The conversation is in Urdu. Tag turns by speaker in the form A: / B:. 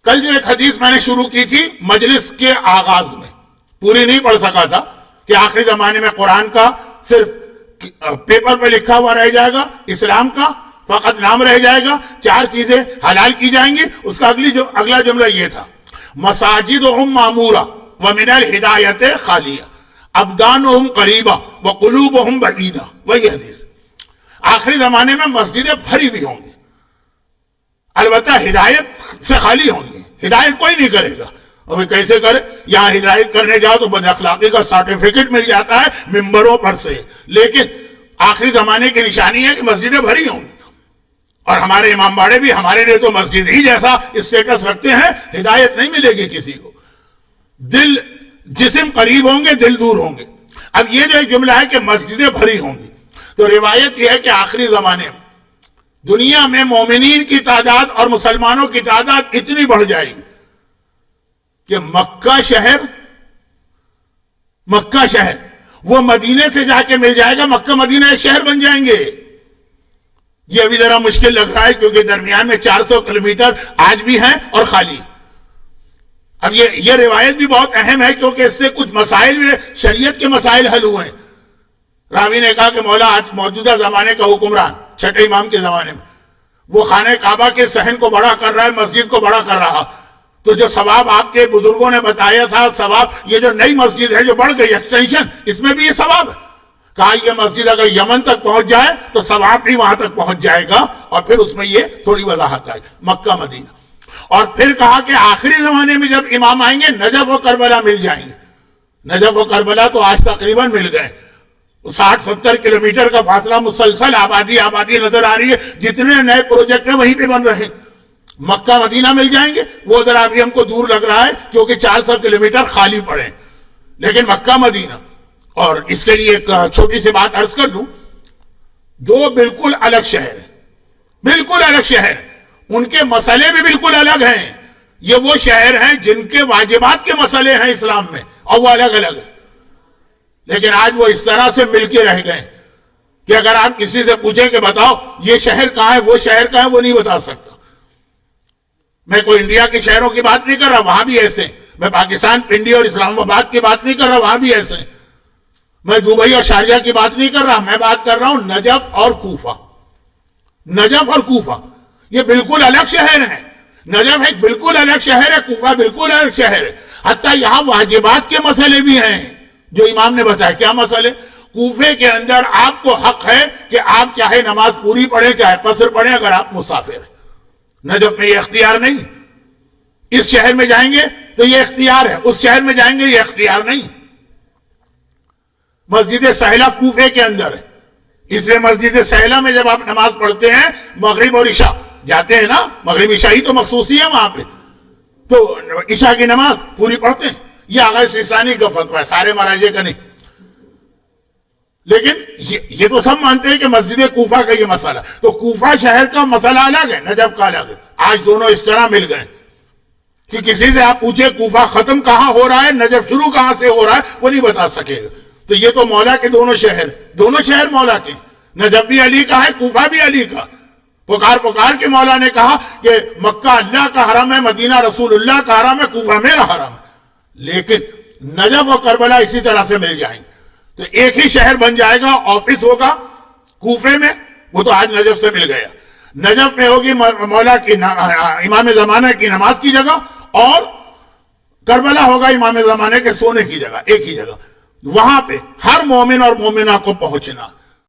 A: کل جو ایک حدیث میں نے شروع کی تھی مجلس کے آغاز میں، پوری نہیں پڑھ سکا تھا، کہ آخری زمانے میں قرآن کا صرف پیپر پہ لکھا ہوا رہ جائے گا، اسلام کا فقط نام رہ جائے گا، 4 چیزیں حلال کی جائیں گی. اس کا اگلا جملہ یہ تھا، مساجدہم معمورہ ومن الہدایت خالیہ ابدانہم قریبہ وقلوبہم بعیدہ. وہی حدیث. آخری زمانے میں مسجدیں بھری ہوئی ہوں گی، البتہ ہدایت سے خالی ہوں گی. ہدایت کوئی نہیں کرے گا. اور کیسے کرے؟ یہاں ہدایت کرنے جاؤ تو بد اخلاقی کا سرٹیفکیٹ مل جاتا ہے ممبروں پر سے. لیکن آخری زمانے کی نشانی ہے کہ مسجدیں بھری ہوں گی. اور ہمارے امام باڑے بھی ہمارے لیے تو مسجد ہی جیسا اسٹیٹس رکھتے ہیں. ہدایت نہیں ملے گی کسی کو. جسم قریب ہوں گے، دل دور ہوں گے. اب یہ جو جملہ ہے کہ مسجدیں بھری ہوں گی، تو روایت یہ ہے کہ آخری زمانے میں دنیا میں مومنین کی تعداد اور مسلمانوں کی تعداد اتنی بڑھ جائے گی کہ مکہ شہر وہ مدینے سے جا کے مل جائے گا. مکہ مدینہ ایک شہر بن جائیں گے. یہ ابھی ذرا مشکل لگ رہا ہے کیونکہ درمیان میں 400 کلومیٹر آج بھی ہیں اور خالی. اب یہ روایت بھی بہت اہم ہے کیونکہ اس سے کچھ مسائل میں شریعت کے مسائل حل ہوئے ہیں. راوی نے کہا کہ مولا آج موجودہ زمانے کا حکمران چھٹے امام کے زمانے میں وہ خانہ کعبہ کے صحن کو بڑا کر رہا ہے، مسجد کو بڑا کر رہا. تو جو ثواب آپ کے بزرگوں نے بتایا تھا، ثواب یہ جو نئی مسجد ہے جو بڑھ گئی ایکسٹینشن، اس میں بھی یہ ثواب ہے. کہا یہ مسجد اگر یمن تک پہنچ جائے تو ثواب بھی وہاں تک پہنچ جائے گا. اور پھر اس میں یہ تھوڑی وضاحت آئی مکہ مدینہ. اور پھر کہا کہ آخری زمانے میں جب امام آئیں گے نجف و کربلا مل جائیں گے. نجف و کربلا تو آج تقریباً مل گئے. 60-70 کلومیٹر کا فاصلہ، مسلسل آبادی نظر آ رہی ہے. جتنے نئے پروجیکٹ ہیں وہیں پہ بن رہے ہیں. مکہ مدینہ مل جائیں گے. وہ ذرا ابھی ہم کو دور لگ رہا ہے کیونکہ 400 کلومیٹر خالی پڑے. لیکن مکہ مدینہ، اور اس کے لیے ایک چھوٹی سی بات عرض کر دوں، 2 بالکل الگ شہر ہیں. بالکل الگ شہر. ان کے مسئلے بھی بالکل الگ ہیں. یہ وہ شہر ہیں جن کے واجبات کے مسئلے ہیں اسلام میں، اور وہ الگ الگ ہیں. لیکن آج وہ اس طرح سے مل کے رہ گئے کہ اگر آپ کسی سے پوچھیں کہ بتاؤ یہ شہر کہاں ہے، وہ شہر کہاں ہے، وہ نہیں بتا سکتا. میں کوئی انڈیا کے شہروں کی بات نہیں کر رہا، وہاں بھی ایسے. میں پاکستان پنڈی اور اسلام آباد کی بات نہیں کر رہا، وہاں بھی ایسے. میں دبئی اور شارجہ کی بات نہیں کر رہا، میں بات کر رہا ہوں نجف اور کوفہ. نجف اور کوفہ یہ بالکل الگ شہر ہیں. نجف ایک بالکل الگ شہر ہے، کوفہ بالکل الگ شہر ہے. حتیٰ یہاں واجبات کے مسئلے بھی ہیں جو امام نے بتایا. کیا مسئلے؟ کوفے کے اندر آپ کو حق ہے کہ آپ چاہے نماز پوری پڑھیں چاہے قصر پڑھیں اگر آپ مسافر ہیں. نجف میں یہ اختیار نہیں. اس شہر میں جائیں گے تو یہ اختیار ہے، اس شہر میں جائیں گے یہ اختیار نہیں. مسجد سہلہ کوفے کے اندر ہے. اس لیے مسجد سہلہ میں جب آپ نماز پڑھتے ہیں مغرب اور عشاء جاتے ہیں نا، مغرب عشاء ہی تو مخصوصی ہے وہاں پہ، تو عشاء کی نماز پوری پڑھتے ہیں. یہ آغا سیستانی کا فتویٰ ہے، سارے مراجع کا نہیں. لیکن یہ تو سب مانتے ہیں کہ مسجد کوفہ کا یہ مسئلہ. تو کوفہ شہر کا مسئلہ الگ ہے، نجف کا الگ ہے. آج دونوں اس طرح مل گئے کہ کسی سے آپ پوچھیں کوفہ ختم کہاں ہو رہا ہے، نجف شروع کہاں سے ہو رہا ہے، وہ نہیں بتا سکے گا. تو یہ تو مولا کے دونوں شہر مولا کے. نجف بھی علی کا ہے، کوفہ بھی علی کا. پکار کے مولا نے کہا کہ مکہ اللہ کا حرم ہے، مدینہ رسول اللہ کا حرم ہے، کوفہ میرا حرم ہے. لیکن نجف اور کربلا اسی طرح سے مل جائیں گے تو ایک ہی شہر بن جائے گا. آفس ہوگا کوفے میں، وہ تو آج نجف سے مل گیا. نجف میں ہوگی مولا کی امام زمانہ کی نماز کی جگہ، اور کربلا ہوگا امام زمانے کے سونے کی جگہ. ایک ہی جگہ. وہاں پہ ہر مومن اور مومنہ کو پہنچنا